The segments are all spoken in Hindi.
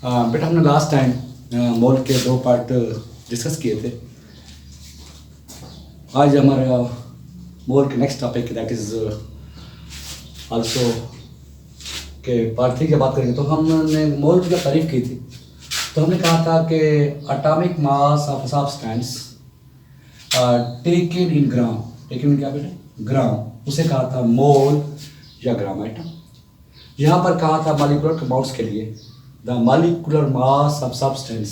बेटा हमने लास्ट टाइम मोल के दो पार्ट डिस्कस किए थे। आज हमारा मोल के next topic that is also के पार्ट 3 की बात करेंगे। तो हमने मोल की जब तारीफ की थी तो हमने कहा था कि atomic mass of substance taken in gram, taken इन क्या बेटा? ग्राम, उसे कहा था मोल या ग्राम आइटम। यहाँ पर कहा था मॉलिक्यूलर कंपाउंड्स के लिए the molecular mass of substance.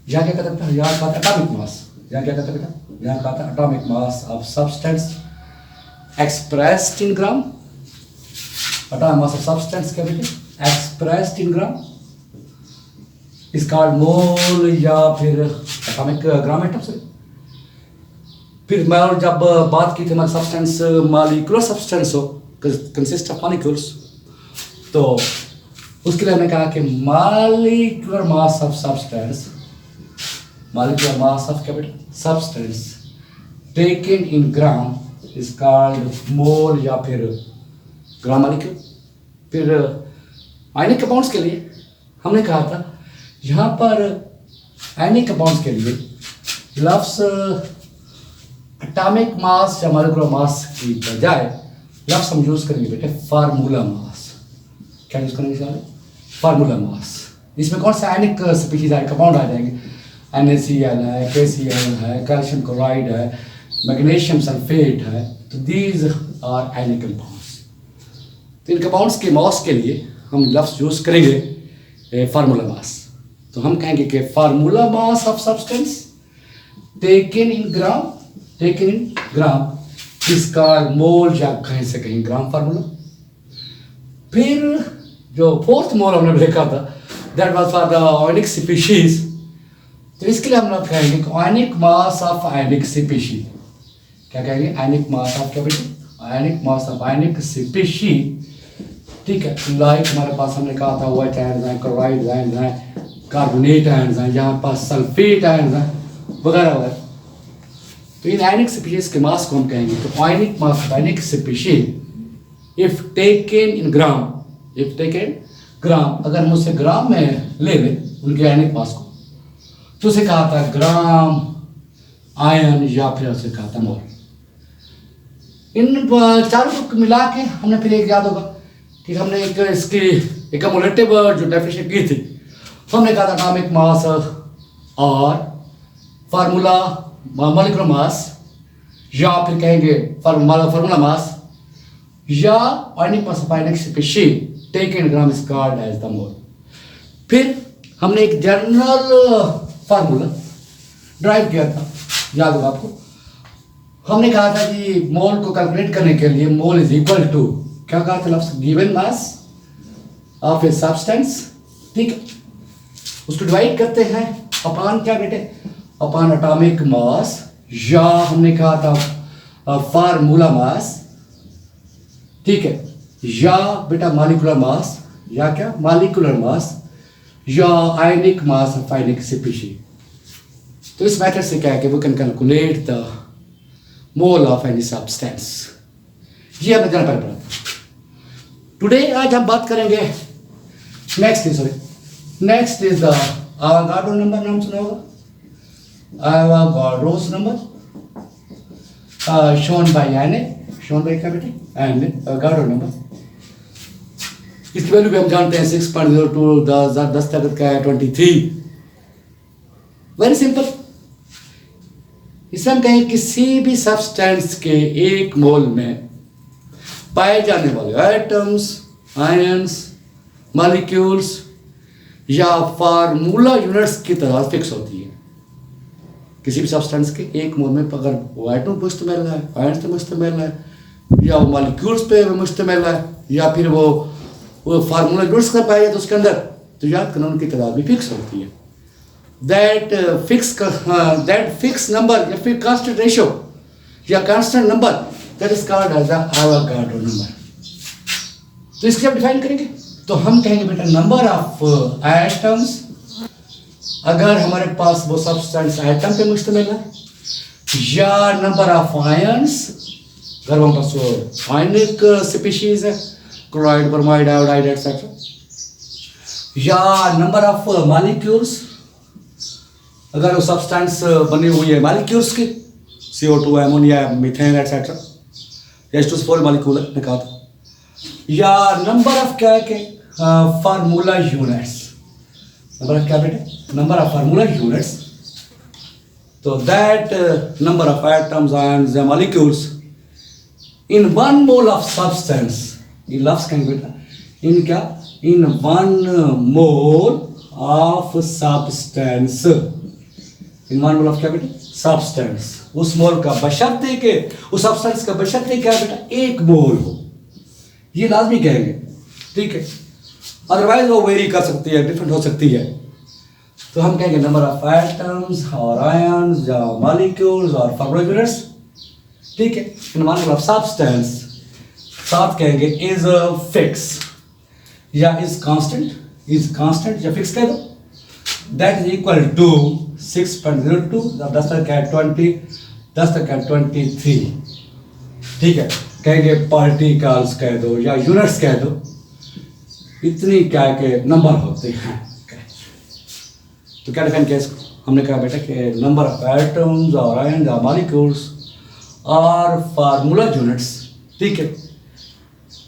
यहाँ क्या कहता था? यहाँ कहा था एटॉमिक मास। यहाँ क्या कहता बेटा? यहाँ कहा था atomic mass of substance expressed in gram. Atomic mass of substance क्या बेटे? Expressed in gram is called mole या फिर एटॉमिक ग्राम आइटम से। फिर मैं और जब बात की थी हमारे सब्सटेंस मॉलिक्यूलर सब्सटेंस हो कंसिस्ट ऑफ मॉलिक्यूल्स, तो उसके लिए हमने कहा कि molecular mass of substance, molecular mass of क्या बेटा? Substance taken in gram is called mole या फिर ग्राम मॉलिक्यूल। फिर आयनिक कंपाउंड्स के लिए हमने कहा था यहाँ पर आयनिक कंपाउंड्स के लिए लफ्ज़ एटॉमिक मास या मॉलिक्यूलर मास की बजाय लफ्ज़ हम यूज़ करेंगे बेटे फार्मूला मास। क्या यूज़ करेंगे सारे? Formula mass. इसमें कौन से आयनिक स्पीशीज आए कंपाउंड आ जाएंगे? NaCl है, KCl है, कैल्शियम क्लोराइड है, मैग्नीशियम सल्फेट है। तो दीज आर आयनिक कंपाउंड्स। तो इन कंपाउंड्स के मास के लिए हम लफ्ज़ यूज़ करेंगे फार्मूला मास। तो हम कहेंगे कि formula mass of substance taken in gram, taken in gram is called mole या कहीं से कहीं ग्राम फार्मूला। फिर जो फोर्थ मोल हमने देखा था that was for the ionic species. तो इसके लिए हम लोग कहेंगे आयनिक मास ऑफ आयनिक स्पीशीज। क्या कहेंगे? आयनिक मास ऑफ क्या बेटे? आयनिक मास ऑफ आयनिक स्पीशीज। ठीक है, लाइक हमारे पास हमने कहा था व्हाइट आयन्स हैं, क्लोराइड आयन्स हैं, कार्बोनेट आयन्स हैं, यहाँ पास सल्फेट आयन्स हैं वगैरह वगैरह। तो इन आयनिक स्पीशीज के मास को हम कहेंगे तो ionic mass of ionic species if taken in gram, if taken gram, अगर हम उसे ग्राम में ले लें उनके आयनिक मास को तो उसे कहा था ग्राम आयन या फिर उसे कहा था मोल। इन चारों को मिला के हमने फिर एक याद होगा कि हमने एक इसकी एक कम्युलेटिव जो डेफिनेशन की थी, हमने कहा था एटॉमिक मास और फार्मूला मॉलिक्यूलर मास या फिर कहेंगे फार्मूला मास या ionic mass of ionic species taken gram is called as the mole. फिर हमने एक जनरल फार्मूला ड्राइव किया था, याद होगा आपको। हमने कहा था कि मोल को कैलकुलेट करने के लिए मोल इज इक्वल टू क्या कहा था लफ्ज़? Given mass of a substance. ठीक है, उसको डिवाइड करते हैं अपॉन क्या बेटे? अपॉन एटॉमिक मास या हमने कहा था फार्मूला मास। ठीक है, या बेटा मॉलिक्यूलर मास या क्या? मॉलिक्यूलर मास या ionic mass of ionic species. तो इस मेथड से क्या है कि we can calculate the mole of any substance. ये हमने जाना पहले पढ़ा था। टुडे आज हम बात करेंगे next is the Avogadro number. नाम सुना होगा? Avogadro's number shown by Na, shown by क्या बेटे? Na, Avogadro number. इसकी वैल्यू भी हम जानते हैं 6.02 10 ताकत का है 23। Very simple. इसमें हम कहें किसी भी सब्सटेंस के एक मोल में पाए जाने वाले एटम्स, आयंस, मॉलिक्यूल्स या फार्मूला यूनिट्स की तरह फिक्स होती है। किसी भी सब्सटेंस के एक मोल में अगर वो एटम पर मुश्तमिल है, आयंस पे मुश्तमिल है या वो मॉलिक्यूल्स पे मुश्तमिल है या फिर वो फार्मूला यूनिट्स कर पाए तो उसके अंदर, तो याद करना उनकी तादाद भी फिक्स होती है। दैट फिक्स नंबर या फिर कांस्टेंट रेशियो या constant number that is called as the Avogadro number. तो इसके हम डिफाइन करेंगे तो हम कहेंगे बेटा नंबर ऑफ एटम्स, अगर हमारे पास वो सब्सटेंस एटम पे मुश्तमिल है, या नंबर ऑफ आयंस अगर हमारे पास आयनिक स्पीशीज है, क्लोराइड, ब्रोमाइड, आयोडाइड एटसेट्रा, या नंबर ऑफ मॉलिक्यूल्स, अगर वो सब्सटेंस बनी हुई है मॉलिक्यूल्स की, CO2, ammonia, methane etcetera, H2SO4 molecule है कहा था, या नंबर ऑफ क्या है कि फार्मूला यूनिट्स, नंबर ऑफ क्या बेटे, नंबर ऑफ फार्मूला यूनिट्स, तो that number of atoms ions या molecules in 1 mole of substance, in लफ्ज कहेंगे बेटा, इन क्या, in 1 mole of substance, in 1 mole of क्या बेटा, सब्सटेंस, उस मोल का बशर्ते के, उस सब्सटेंस का बशर्ते क्या बेटा, 1 मोल हो, ये लाजमी कहेंगे, ठीक है, अदरवाइज वो वेरी कर सकती है, डिफरेंट हो सकती है, तो हम कहेंगे नंबर ऑफ एटम्स और आयंस या मॉलिक्यूल्स और फार्मूला यूनिट्स, ठीक है, इन 1 मोल ऑफ सब्सटेंस, साथ कहेंगे इज फिक्स या इज कांस्टेंट या फिक्स कह दो, दैट इज इक्वल टू 6.02, 10 तक क्या 20, 10 तक क्या 23, ठीक है, कहेंगे पार्टिकल्स कह दो या यूनिट्स कह दो, इतनी क्या के नंबर होते हैं, तो क्या डिफाइन किया इसको, हमने कहा बेटा कि नंबर ऑफ एटम्स और आयंस और मॉलिक्यूल्स और फार्मूला यूनिट्स, ठीक है,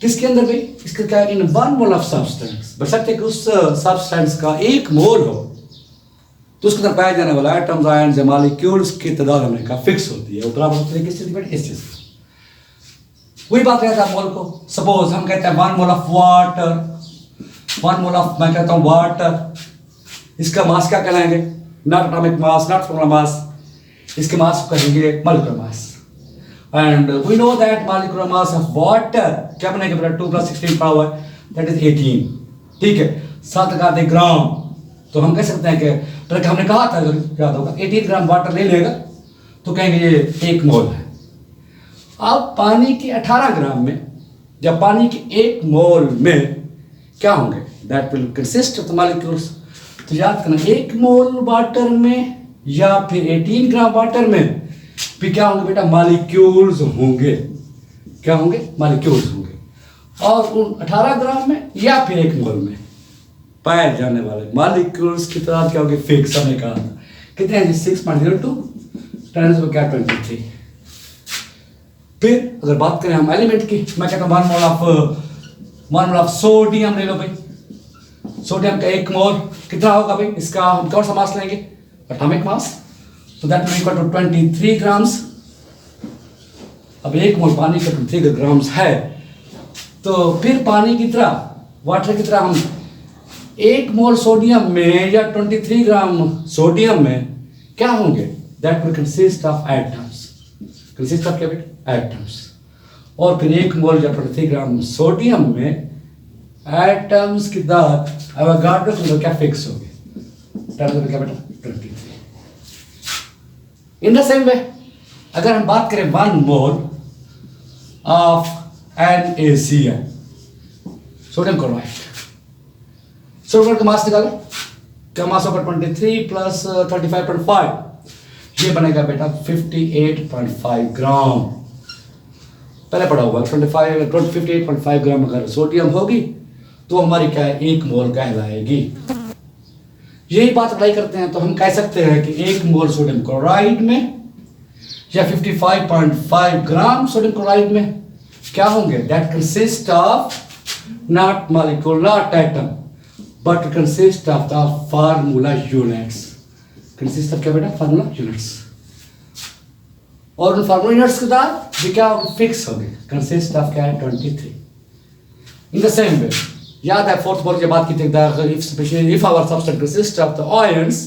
किसके अंदर भी, इसका क्या है, इन 1 मोल ऑफ सब्सटेंस, बशर्ते कि उस सब्सटेंस का 1 मोल हो, तो उसके अंदर पाए जाने वाला एटम्स आयंस या मॉलिक्यूल्स की तादाद हमने कहा फिक्स होती है, वो बराबर होती है किस चीज में, इस चीज में, वही बात रहता है मोल को, सपोज हम कहते हैं 1 mole of water, 1 mole of, मैं कहता हूँ वाटर, इसका मास क्या कहलाएंगे, not atomic mass, not formula mass, इसके मास को कहेंगे molecular mass, and we know that molecular mass of water क्या बनेगा बेटा, 2 + 16 पावर दैट इज 18, ठीक है, 7 ग्राम, तो हम कह सकते हैं कि तो हमने कहा था, याद होगा, 18 ग्राम वाटर ले लेगा तो कहेंगे ये 1 मोल है। अब पानी के 18 ग्राम में या पानी के 1 मोल में क्या होंगे, that will consist of the molecules, तो याद करना 1 मोल वाटर में या फिर 18 ग्राम वाटर में फिर क्या होंगे बेटा, मॉलिक्यूल्स होंगे, क्या होंगे, मॉलिक्यूल्स होंगे, और उन 18 ग्राम में या फिर 1 मोल में पाए जाने वाले मॉलिक्यूल्स की तादाद क्या होगी, फिक्स, हमने कहा कितने हैं, 6.02 10 को क्या 23। फिर अगर बात करें हम एलिमेंट की, मैं कहता हूँ 1 मोल ऑफ सोडियम ले लो भाई, सोडियम का 1 मोल कितना होगा भाई, इसका हम कौन सा मास लेंगे, एटॉमिक मास, तो that will equal to 23 grams. अब 1 मोल पानी का 23 ग्राम्स है, तो फिर पानी की तरह, वाटर की तरह हम 1 मोल सोडियम में या 23 ग्राम सोडियम में क्या होंगे, that will consist of atoms, consist of क्या बेटा, एटम्स, और फिर 1 मोल या 23 ग्राम सोडियम में एटम्स की तादाद एवोगाड्रो के क्या फिक्स होगी, दैट विल क्या बेटा 23। इन द सेम वे अगर हम बात करें 1 mole of NaCl, sodium chloride, sodium का मास निकालो, क्या मास होगा 23 + 35.5, ये बनेगा बेटा 58.5 ग्राम, पहले पढ़ा हुआ 58.5 ग्राम अगर सोडियम होगी तो हमारी क्या है, 1 मोल कहलाएगी। यही बात अप्लाई करते हैं तो हम कह सकते हैं कि 1 मोल सोडियम क्लोराइड में या 55.5 ग्राम सोडियम क्लोराइड में क्या होंगे, that consist of not molecule, not atom, but consist of the formula units, consist of क्या बेटा, formula units, और उन formula units के साथ भी क्या फिक्स होंगे, consist of क्या है 23। in the same way याद है 4th मोल की बात की थी, if our substance consists of the ions,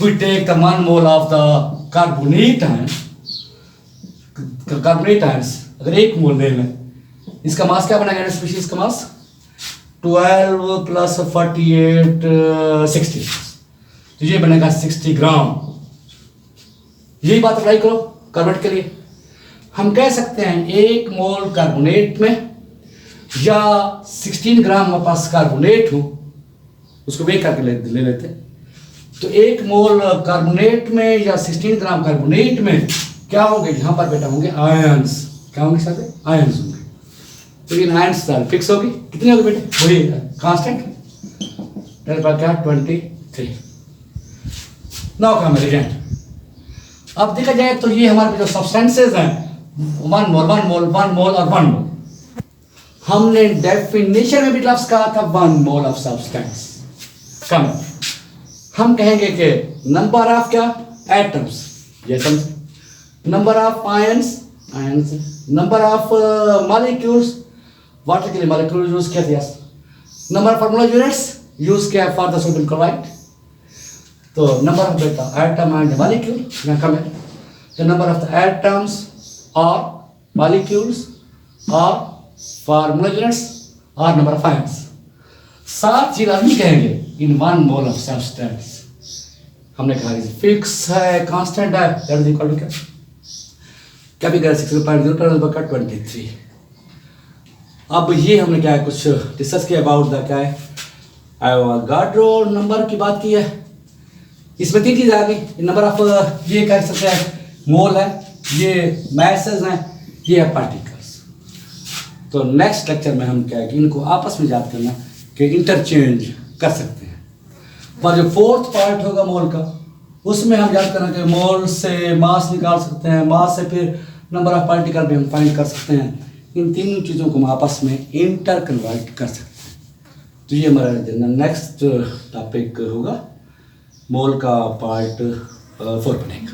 we take the 1 mole of the carbonate ions, अगर 1 मोल ले लें, इसका मास क्या बनेगा, स्पीशीज का मास 12 + 48 60, तो ये बनेगा 60 ग्राम। यही बात अप्लाई करो कार्बोनेट के लिए, हम कह सकते हैं 1 मोल कार्बोनेट में या 16 ग्राम हमारे पास कार्बोनेट हो, उसको वेट करके ले लेते हैं, तो 1 मोल कार्बोनेट में या 16 ग्राम कार्बोनेट में क्या होंगे, यहाँ पर बेटा होंगे आयंस, क्या होंगे साथ, आयंस होंगे, तो इन आयंस फिक्स होगी, कितने होगी बेटे, वही कांस्टेंट मेरे पास क्या 23। Now come reagent. अब देखा जाए तो ये हमारे जो सब्सटेंसेज हैं 1 मोल 1 मोल 1 मोल और 1 मोल, हमने डेफिनेशन में भी लफ्ज कहा था 1 मोल ऑफ सब्सटेंस। कम हम कहेंगे कि नंबर ऑफ क्या एटम्स, ये समझ, number of ions, number of molecules, water के लिए मॉलिक्यूल यूज किया था, number of formula units use किया फॉर द सोडियम क्लोराइड, तो नंबर ऑफ बेटा एटम एंड मॉलिक्यूल यहाँ कम है, the number of the atoms और मॉलिक्यूल्स और फार्मूला यूनिट्स और नंबर ऑफ आयंस। सात चीज हम कहेंगे इन 1 मोल ऑफ सब्सटेंस। हमने कहा फिक्स है, कांस्टेंट है, दैट इज इक्वल टू क्या भी कर सकते 0.023। अब ये हमने क्या है कुछ डिस्कस किया अबाउट द क्या है एवोगाड्रो नंबर की बात की है। इसमें 3 चीज़ आ गई, नंबर ऑफ ये कह सकते हैं मोल है, ये मैसेज हैं, ये है पार्टिकल्स। तो नेक्स्ट लेक्चर में हम क्या है कि इनको आपस में याद करना कि इंटरचेंज कर सकते हैं। पर जो 4th पार्ट होगा मोल का, उसमें हम याद करना कि मोल से मास निकाल सकते हैं, मास से फिर नंबर ऑफ पार्टिकल भी हम फाइंड कर सकते हैं। इन 3 चीज़ों को हम आपस में इंटर कन्वर्ट कर सकते हैं। तो ये हमारा नेक्स्ट टॉपिक होगा, मोल का पार्ट 4 पढ़ेगा।